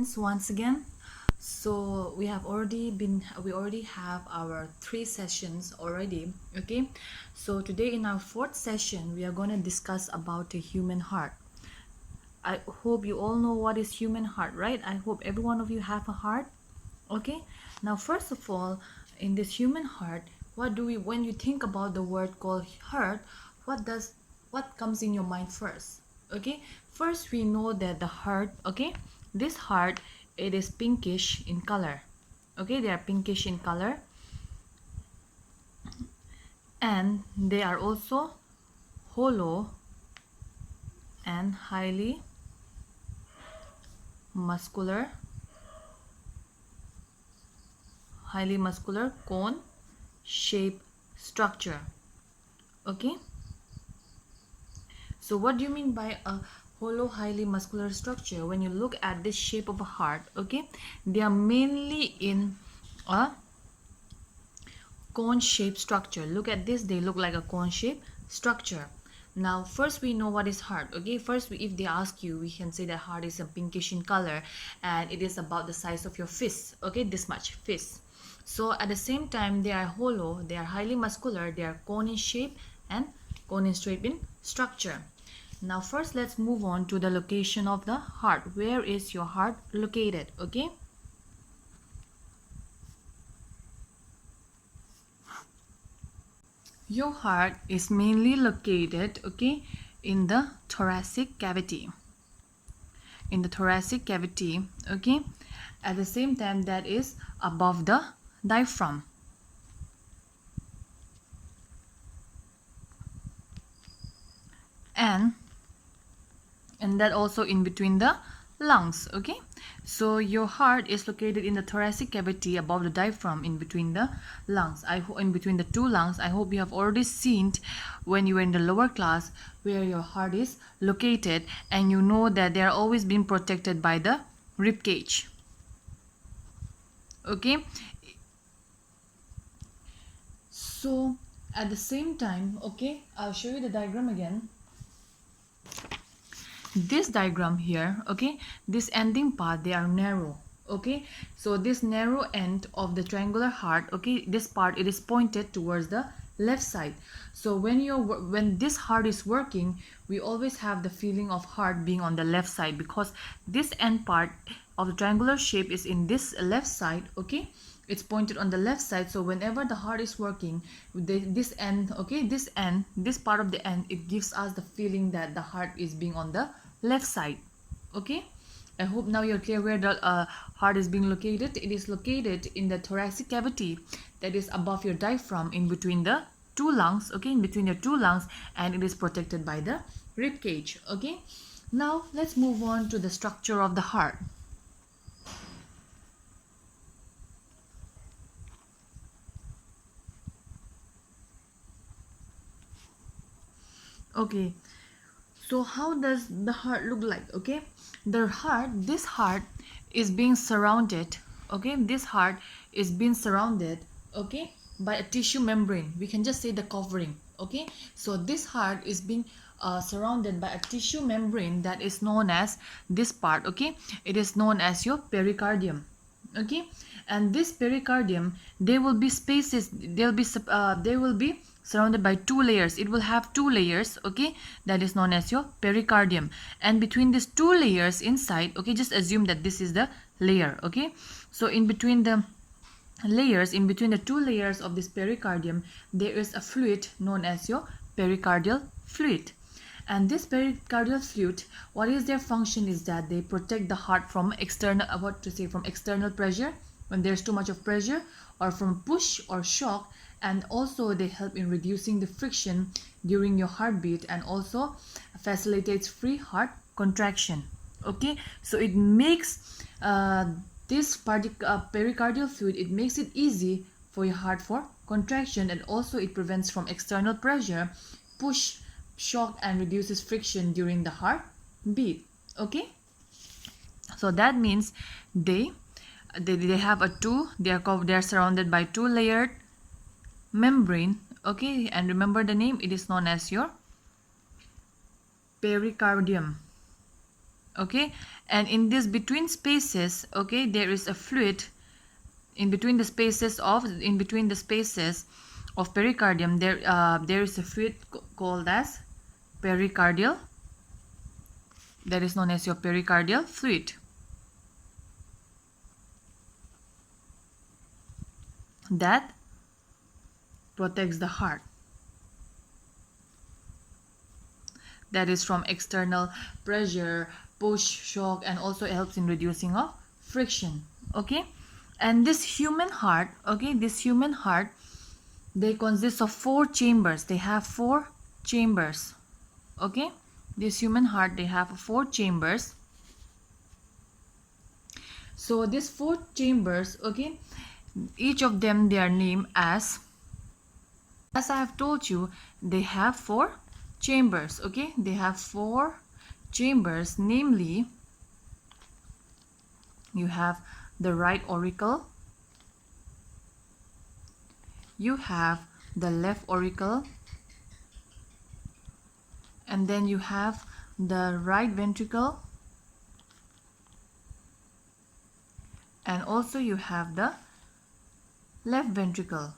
friends, once again. So we already have our 3 sessions already. Okay, so today in our 4th session we are going to discuss about the human heart. I hope you all know what is human heart, right? I hope every one of you have a heart. Okay, now first of all, in this human heart, when you think about the word called heart, what comes in your mind first? Okay, first we know that the heart, okay, this heart, it is pinkish in color. Okay, they are pinkish in color, and they are also hollow and muscular highly muscular cone shape structure. Okay, so what do you mean by a hollow highly muscular structure? When you look at this shape of a heart, okay, they are mainly in a cone shaped structure. Look at this, they look like a cone shaped structure. Now first we know what is heart. Okay, first if they ask you, we can say that heart is a pinkish in color and it is about the size of your fist. Okay, this much fist. So at the same time they are hollow, they are highly muscular, they are cone in shape and cone in shape in structure. Now first let's move on to the location of the heart. Where is your heart located? Okay, your heart is mainly located, okay, in the thoracic cavity. In the thoracic cavity, okay, at the same time that is above the diaphragm. And that also in between the lungs. Okay, so your heart is located in the thoracic cavity above the diaphragm, in between the lungs. In between the two lungs. I hope you have already seen when you were in the lower class where your heart is located, and you know that they are always being protected by the rib cage. Okay, so at the same time, okay, I'll show you the diagram again. This diagram here, okay, this ending part, they are narrow. Okay, so this narrow end of the triangular heart, okay, this part, it is pointed towards the left side. So when this heart is working, we always have the feeling of heart being on the left side, because this end part of the triangular shape is in this left side. Okay, it's pointed on the left side. So whenever the heart is working, this end, okay, this part of the end, it gives us the feeling that the heart is being on the left side. Okay, I hope now you're clear where the heart is being located. It is located in the thoracic cavity, that is above your diaphragm, in between the two lungs. Okay, in between your two lungs, and it is protected by the rib cage. Okay, now let's move on to the structure of the heart. Okay, so how does the heart look like? Okay, this heart is being surrounded, okay, this heart is being surrounded, okay, by a tissue membrane. We can just say the covering. Okay, so this heart is being surrounded by a tissue membrane that is known as this part. Okay, it is known as your pericardium. Okay, and this pericardium, there will be spaces, they will be surrounded by 2 layers. It will have 2 layers, okay, that is known as your pericardium. And between these 2 layers inside, okay, just assume that this is the layer. Okay, so in between the layers, in between the 2 layers of this pericardium, there is a fluid known as your pericardial fluid. And this pericardial fluid, what is their function is that they protect the heart from external pressure, when there's too much of pressure, or from push or shock. And also they help in reducing the friction during your heartbeat, and also facilitates free heart contraction. Okay, so it makes this pericardial fluid, it makes it easy for your heart for contraction, and also it prevents from external pressure, push, shock, and reduces friction during the heartbeat. Okay, so that means they have they are surrounded by 2 layered membrane. Okay, and remember the name, it is known as your pericardium. okay, and in this between spaces, okay, there is a fluid in between the spaces of pericardium. There is a fluid called as pericardial, that is known as your pericardial fluid, that protects the heart, that is from external pressure, push, shock, and also helps in reducing of friction, okay. And this human heart, okay, this human heart, they consist of 4 chambers. They have 4 chambers, okay. This human heart, they have 4 chambers. So these 4 chambers, okay, each of them they are named as I have told you, they have 4 chambers, okay. They have 4 chambers, namely you have the right auricle, you have the left auricle, and then you have the right ventricle, and also you have the left ventricle.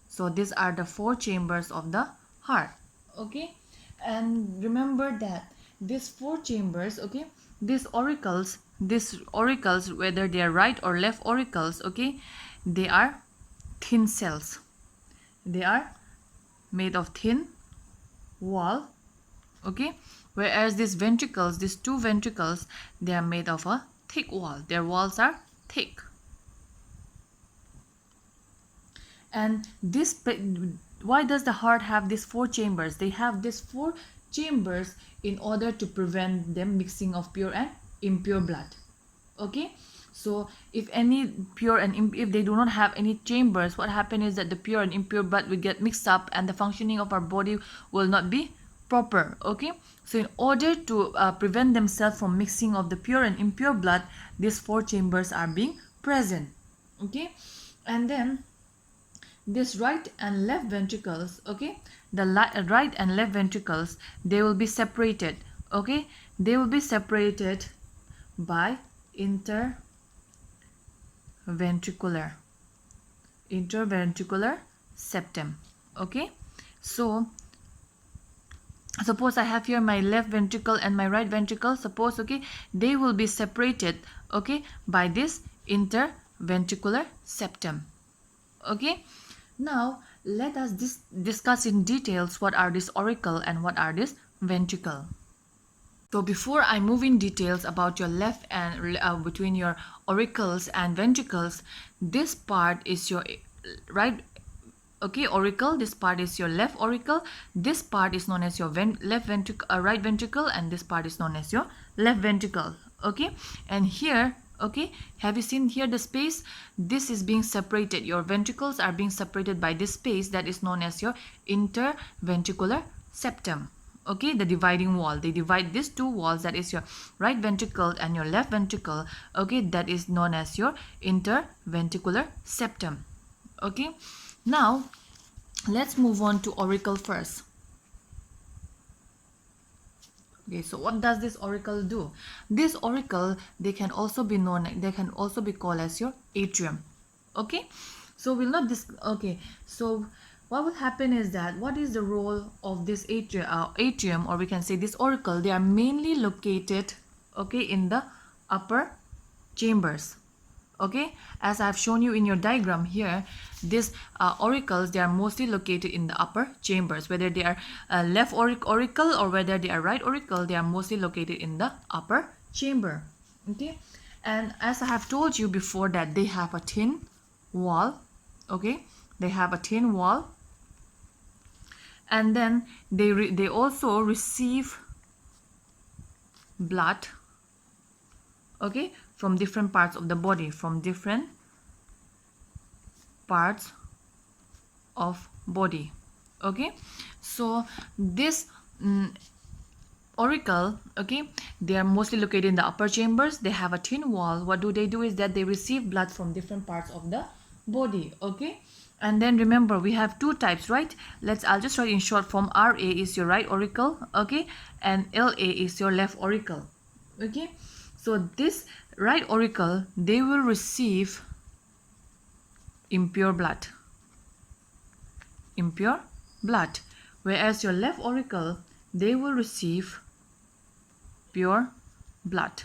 So these are the 4 chambers of the heart, okay. And remember that these 4 chambers, okay, these auricles, whether they are right or left auricles, okay, they are thin cells. They are made of thin wall, okay, whereas these ventricles, these 2 ventricles, they are made of a thick wall. Their walls are thick. And this, why does the heart have these 4 chambers? They have these 4 chambers in order to prevent them mixing of pure and impure blood, okay. So if any pure and if they do not have any chambers, what happens is that the pure and impure blood will get mixed up and the functioning of our body will not be proper, okay. So in order to prevent themselves from mixing of the pure and impure blood, these 4 chambers are being present, okay. And then this right and left ventricles, okay, the right and left ventricles, they will be separated, okay. They will be separated by interventricular septum, okay. So suppose I have here my left ventricle and my right ventricle, suppose, okay, they will be separated, okay, by this interventricular septum, okay. Now let us discuss in details what are this auricle and what are this ventricle. So before I move in details about your left and between your auricles and ventricles, this part is your right, okay, auricle, this part is your left auricle, this part is known as your right ventricle, and this part is known as your left ventricle, okay. And here, okay, have you seen here the space? This is being separated. Your ventricles are being separated by this space that is known as your interventricular septum, okay, the dividing wall. They divide these 2 walls, that is your right ventricle and your left ventricle, okay, that is known as your interventricular septum, okay. Now let's move on to auricle first. Okay, so what does this auricle do? This auricle, they can also be called as your atrium, okay. So we'll not okay, so what will happen is that, what is the role of this atrium, or we can say this auricle? They are mainly located, okay, in the upper chambers, okay. As I've shown you in your diagram here, these auricles, they are mostly located in the upper chambers. Whether they are left auricle or whether they are right auricle, they are mostly located in the upper chamber, okay. And as I have told you before, that they have a thin wall, okay, they have a thin wall, and then they also receive blood, okay, from different parts of the body, from different parts of body, okay. So this auricle, okay, they are mostly located in the upper chambers. They have a thin wall. What do? Is that they receive blood from different parts of the body, okay. And then remember, we have 2 types, right? I'll just write in short form. RA is your right auricle, okay, and LA is your left auricle, Okay, so this right auricle, they will receive impure blood, whereas your left auricle, they will receive pure blood.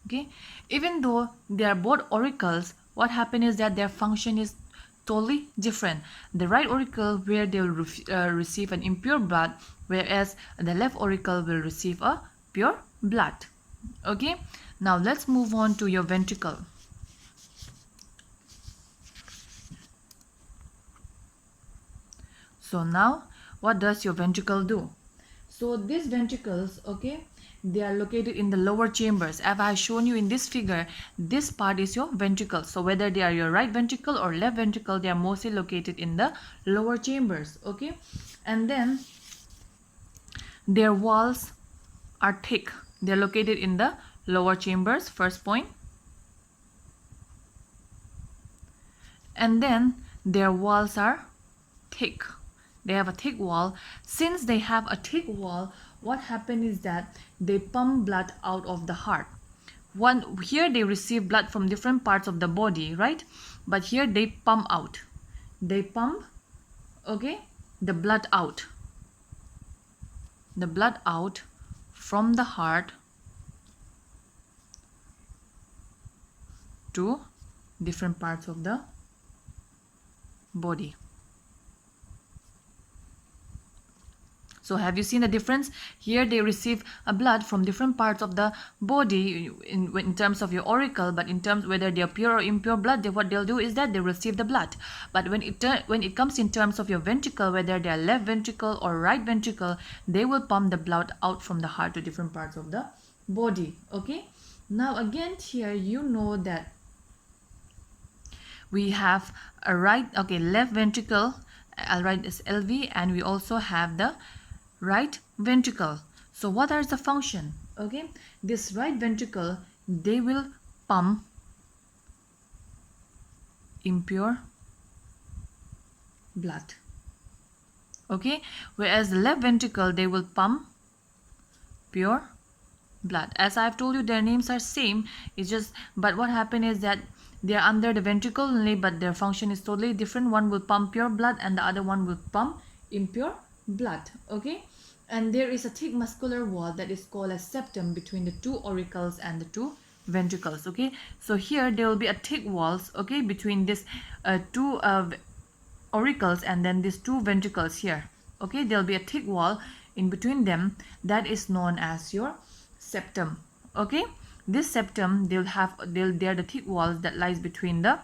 Okay, even though they are both auricles, what happens is that their function is totally different. The right auricle, where they will receive an impure blood, whereas the left auricle will receive a pure blood. Okay, now let's move on to your ventricle. So now what does your ventricle do? So these ventricles, okay, they are located in the lower chambers. As I have shown you in this figure, this part is your ventricle. So whether they are your right ventricle or left ventricle, they are mostly located in the lower chambers. Okay, and then their walls are thick. They are located in the lower chambers, first point. And then their walls are thick. They have a thick wall. Since they have a thick wall, what happens is that they pump blood out of the heart. Here they receive blood from different parts of the body, right? But here they pump out. They pump, okay, the blood out. The blood out from the heart to different parts of the body. So have you seen the difference? Here they receive a blood from different parts of the body in terms of your auricle, but in terms whether they are pure or impure blood, what they'll do is that they receive the blood. But when it comes in terms of your ventricle, whether they are left ventricle or right ventricle, they will pump the blood out from the heart to different parts of the body. Okay. Now again here you know that we have a left ventricle. I'll write this LV, and we also have the right ventricle. So what are the function? Okay, this right ventricle, they will pump impure blood. Okay, whereas the left ventricle, they will pump pure blood. As I've told you, their names are same. It's just, but what happened is that they are under the ventricle only, but their function is totally different. One will pump pure blood and the other one will pump impure blood. Okay, and there is a thick muscular wall that is called a septum between the two auricles and the two ventricles. Okay, so here there will be a thick walls, okay, between this two auricles and then these two ventricles here. Okay, there will be a thick wall in between them, that is known as your septum. Okay, this septum, they are the thick walls that lies between the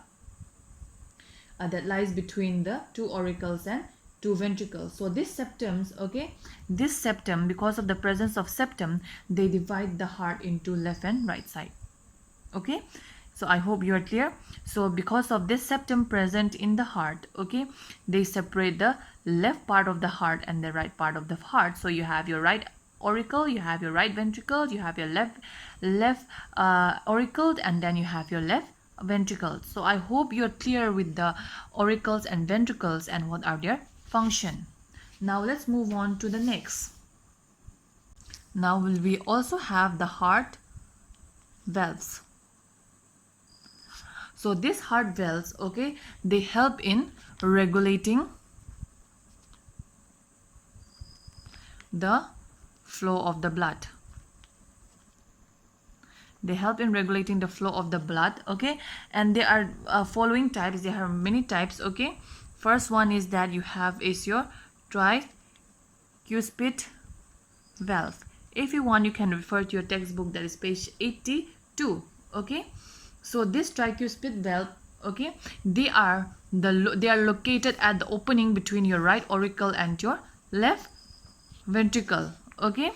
two auricles and two ventricles. So this septums, okay, this septum, because of the presence of septum, they divide the heart into left and right side. Okay, so I hope you are clear. So because of this septum present in the heart, okay, they separate the left part of the heart and the right part of the heart. So you have your right auricle, you have your right ventricle, you have your left auricle, and then you have your left ventricle. So I hope you're clear with the auricles and ventricles and what are their function. Now let's move on to the next. Now we also have the heart valves. So these heart valves, okay, they help in regulating the flow of the blood. They help in regulating the flow of the blood. Okay, and there are following types. There are many types. Okay, first one is that you have is your tricuspid valve. If you want, you can refer to your textbook, that is page 82. Okay, so this tricuspid valve, okay, they are located at the opening between your right auricle and your left ventricle. Okay,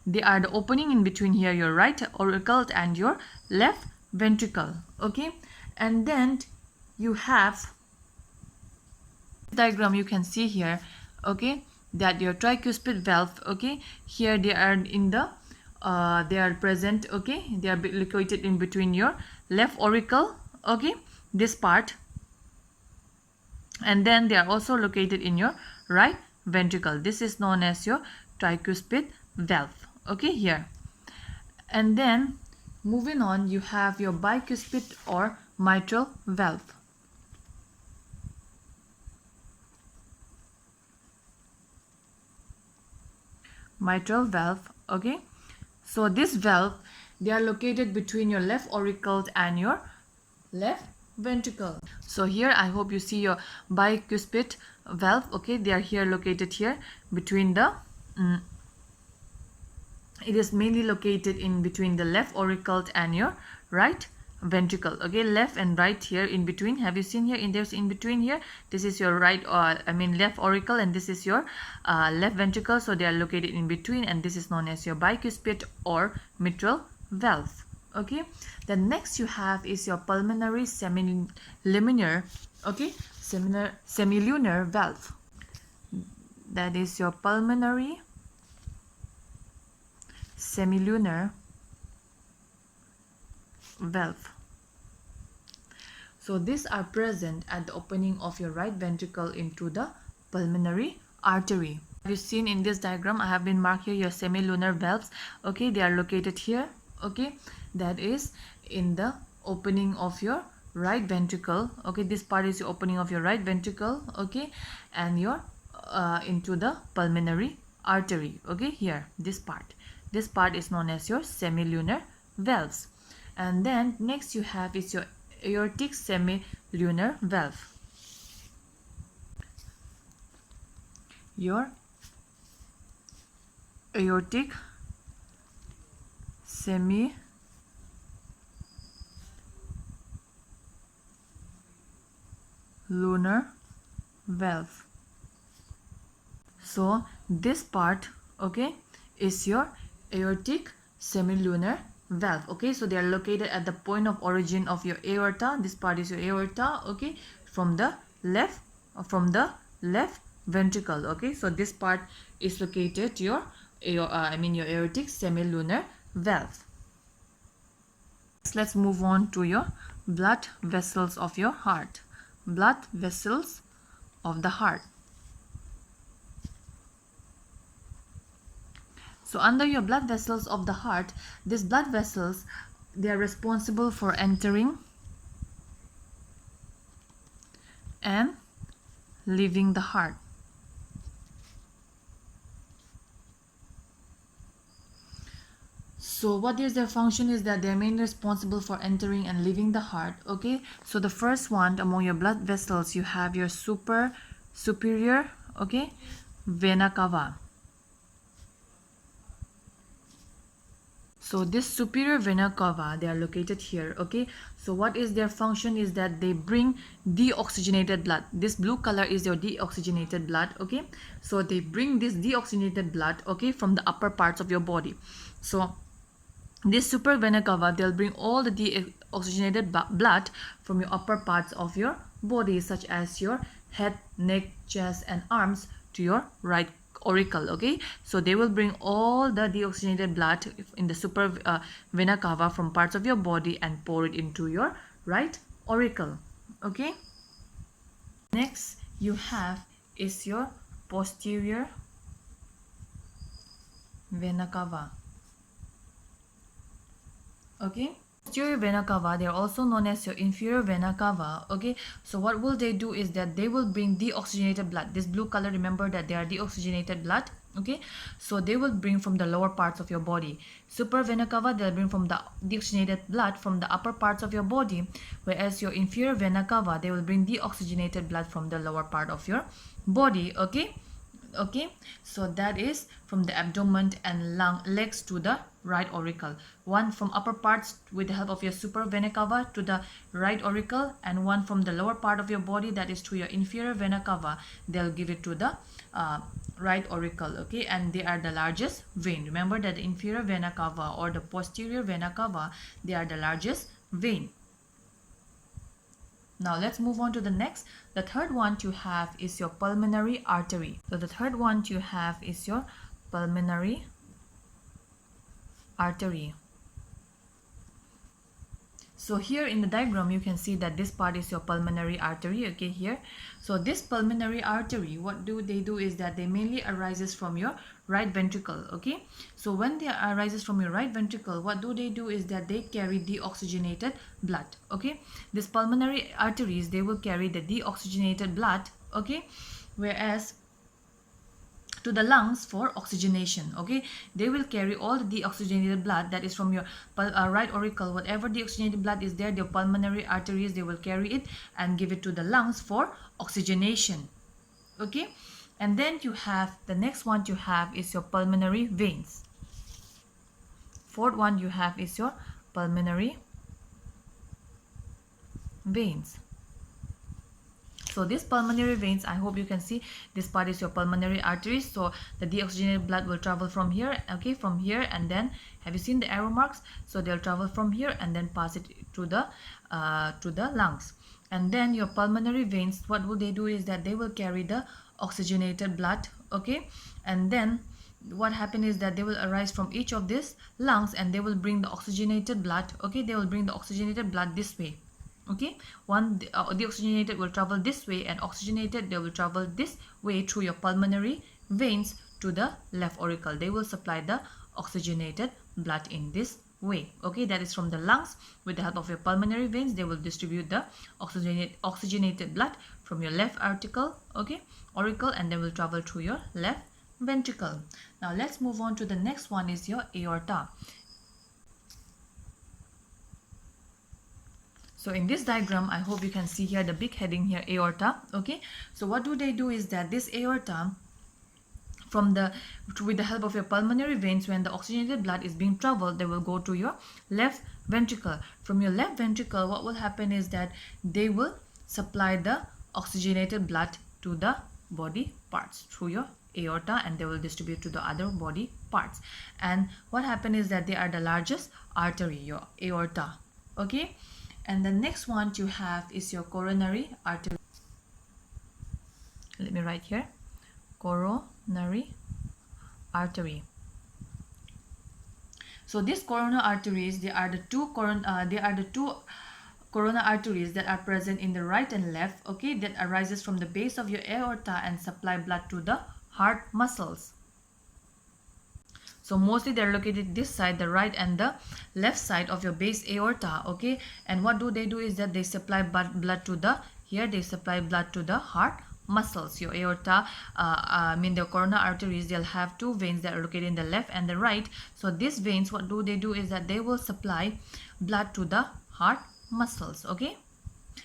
they are the opening in between here, your right auricle and your left ventricle. Okay, and then you have diagram, you can see here, okay, that your tricuspid valve, okay, here they are in the they are present, okay, they are located in between your left auricle, okay, this part, and then they are also located in your right ventricle. This is known as your tricuspid valve. Okay, here. And then moving on, you have your bicuspid or mitral valve. Mitral valve, okay. So this valve, they are located between your left auricle and your left ventricle. So here I hope you see your bicuspid valve, okay. They are here, located here between the it is mainly located in between the left auricle and your right ventricle, okay. Left and right here in between. Have you seen here, in there's in between here, this is your right left auricle, and this is your left ventricle. So they are located in between, and this is known as your bicuspid or mitral valve, okay. The next you have is your pulmonary semilunar, okay, semilunar valve. That is your pulmonary semilunar valve. So these are present at the opening of your right ventricle into the pulmonary artery. Have you seen in this diagram, I have been marked here your semilunar valves, okay. They are located here, okay. That is in the opening of your right ventricle, okay. This part is the opening of your right ventricle, okay, and your into the pulmonary artery, okay. Here, this part is known as your semilunar valves. And then next you have is your aortic semilunar valve. Your aortic semilunar valve. So this part, okay, is your aortic semilunar valve, okay. So they are located at the point of origin of your aorta. This part is your aorta, okay, from the left ventricle, okay. So this part is located your aortic semilunar valve. Let's move on to your blood vessels of your heart. Blood vessels of the heart. So under your blood vessels of the heart, these blood vessels, they are responsible for entering and leaving the heart. So what is their function is that they are mainly responsible for entering and leaving the heart, okay. So the first one among your blood vessels, you have your superior, okay, vena cava. So this superior vena cava, they are located here, okay. So what is their function is that they bring deoxygenated blood. This blue color is your deoxygenated blood, okay. So they bring this deoxygenated blood, okay, from the upper parts of your body. So this super vena cava, they'll bring all the deoxygenated blood from your upper parts of your body, such as your head, neck, chest and arms, to your right auricle, okay. So they will bring all the deoxygenated blood in the super vena cava from parts of your body and pour it into your right auricle, okay. Next you have is your posterior vena cava, okay. Posterior vena cava, they are also known as your inferior vena cava, okay. So what will they do is that they will bring deoxygenated blood. This blue color, remember that they are deoxygenated blood, okay. So they will bring from the lower parts of your body. Super vena cava, they'll bring from the deoxygenated blood from the upper parts of your body, whereas your inferior vena cava, they will bring deoxygenated blood from the lower part of your body, okay. Okay, so that is from the abdomen and legs to the right auricle. One from upper parts with the help of your super vena cava to the right auricle, and one from the lower part of your body, that is to your inferior vena cava, they'll give it to the right auricle, okay. And they are the largest vein. Remember that the inferior vena cava or the posterior vena cava, they are the largest vein. Now let's move on to the next. The third one to have is your pulmonary artery. So the third one to have is your pulmonary artery. So here in the diagram you can see that this part is your pulmonary artery, okay, here. So this pulmonary artery, what do they do is that they mainly arises from your right ventricle, okay. So when they arises from your right ventricle, what do they do is that they carry deoxygenated blood, okay. This pulmonary arteries, they will carry the deoxygenated blood, okay, whereas to the lungs for oxygenation, okay. They will carry all the deoxygenated blood that is from your right auricle. Whatever deoxygenated blood is there, the pulmonary arteries, they will carry it and give it to the lungs for oxygenation, okay. And then you have the next one you have is your pulmonary veins. Fourth one you have is your pulmonary veins. So this pulmonary veins, I hope you can see this part is your pulmonary arteries. So the deoxygenated blood will travel from here, okay, from here, and then have you seen the arrow marks? So they'll travel from here and then pass it to the lungs. And then your pulmonary veins, what will they do is that they will carry the oxygenated blood, okay. And then what happen is that they will arise from each of these lungs and they will bring the oxygenated blood, okay. They will bring the oxygenated blood this way, okay. Deoxygenated will travel this way, and oxygenated, they will travel this way through your pulmonary veins to the left auricle. They will supply the oxygenated blood in this way, okay. That is from the lungs. With the help of your pulmonary veins, they will distribute the oxygenated blood from your left auricle, okay, and they will travel through your left ventricle. Now let's move on to the next one is your aorta. So in this diagram, I hope you can see here the big heading here, aorta, okay. So what do they do is that this aorta, with the help of your pulmonary veins, when the oxygenated blood is being traveled, they will go to your left ventricle. From your left ventricle, what will happen is that they will supply the oxygenated blood to the body parts through your aorta, and they will distribute to the other body parts. And what happen is that they are the largest artery, your aorta, okay. And the next one you have is your coronary artery. Let me write here, coronary artery. So these coronary arteries, they are the two coronary arteries that are present in the right and left, okay, that arises from the base of your aorta and supply blood to the heart muscles. So mostly they're located this side, the right and the left side of your base aorta, okay. And what do they do is that they supply blood to the, here they supply blood to the heart muscles. Your aorta, the coronary arteries, they'll have two veins that are located in the left and the right. So these veins, what do they do is that they will supply blood to the heart muscles, okay.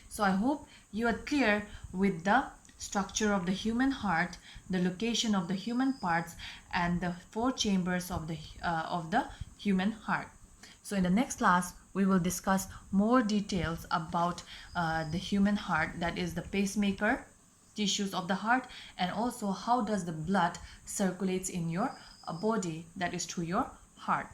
So I hope you are clear with the structure of the human heart, the location of the human parts, and the four chambers of the human heart. So in the next class, we will discuss more details about the human heart, that is the pacemaker, tissues of the heart, and also how does the blood circulates in your body, that is through your heart.